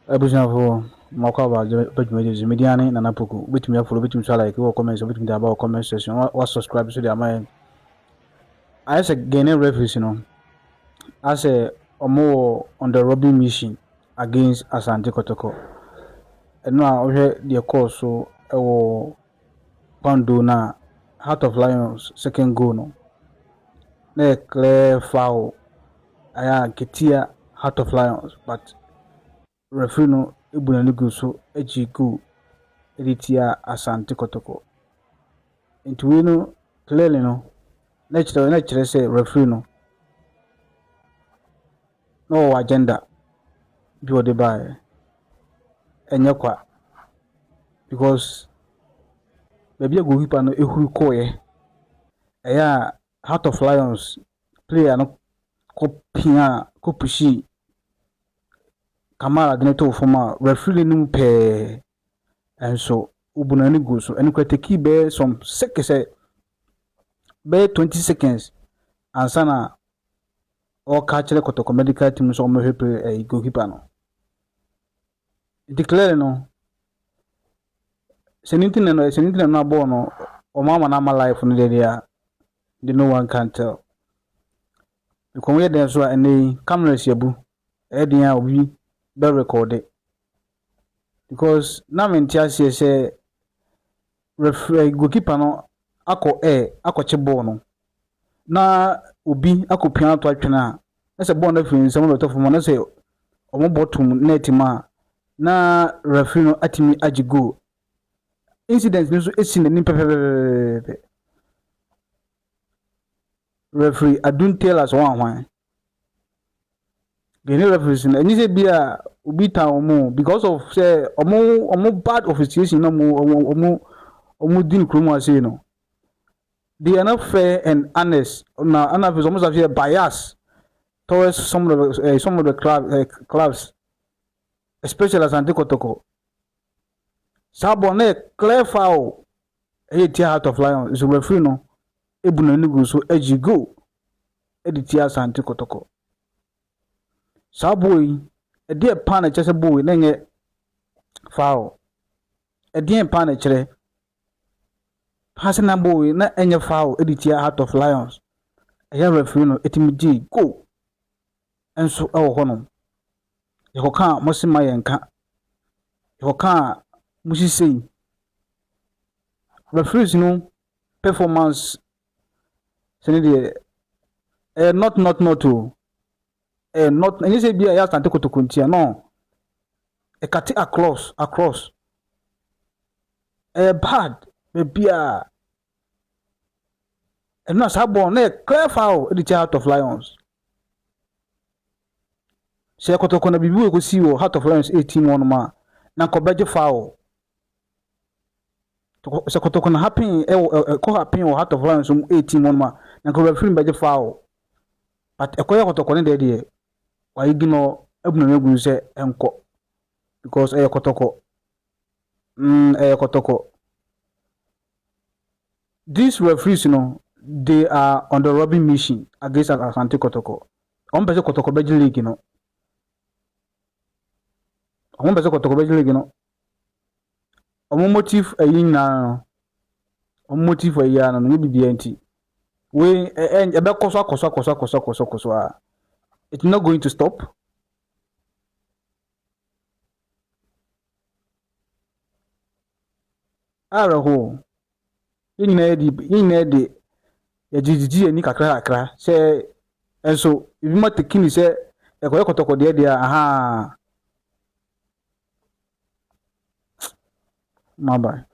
Abusiafo makwa badwumadi mediane na napoku betumi afolo betumi so like wo comment so betumi aba comment section wa subscribe so dia my I say Ghanaian referees I say omo on the robbing mission against Asante Kotoko eno a ohwe the course so ewo Pando na Heart of Lions second goal no na clear foul aya ketia Heart of Lions but referee no ebunani go so ejiku editia Asante Kotoko into we no clearly no na chire say referee no agenda bi ode by enye kwa because baby goalkeeper no ehuru koye eya Heart of Lions player no kopia kopushi Kamara de to former referee no pe and so ubunani go so and kwateki be some seconds be 20 seconds ansana o catch Kotoko medical team so mo help goalkeeper no declare no senintin no ball no o mama na life no there no one can tell because we there so any cameras yabu dia obi be record it because na mentia say referee goalkeeper no akọche ball no na obi akopia to atwena na se ball na fi nsem beto fo na se omo bottom net ma na referee no atimi ajigo incident ni so esi na ni pepepe referee adun tell us one Ghanaian referees na ni se bia obi ta omo because of say omo bad officiation no omo din kromo ase no they are not fair and honest na is almost as bias towards some of the clubs especially Asante Kotoko Sabone clear foul tia Heart of Lions is referee no ebunani go so ejigo editia Asante Kotoko Saboy e dey pan chese boy na nye foul e dey pan chere passing boy na enye foul editia Heart of Lions e referee no etimidi go enso ewo hono ye hoka mosima yenka ye hoka musisei referees no performance sene de not to not and you say be ya Asante Kotoko ntia no e cut across bad be bia and no sabo na clear foul the Heart of Lions se Kotoko na bibi we go see wo Heart of Lions 18 one ma na ko beje foul se Kotoko na happen ko happen wo Heart of Lions 18 one ma na ko referee beje foul but e ko ya Kotoko ne de why gino ebunani gu se enko because Kotoko Kotoko these referees they are on the robbing mission against Asante Kotoko on bese Kotoko beji league on bese Kotoko beji league on motive ayin na on motive ayin na no bibia nti we ebe koso it's not going to stop. Araho ina de ya jijiji ni kakra se enso ibi ma tekini se ekoye Kotoko de aha my bye.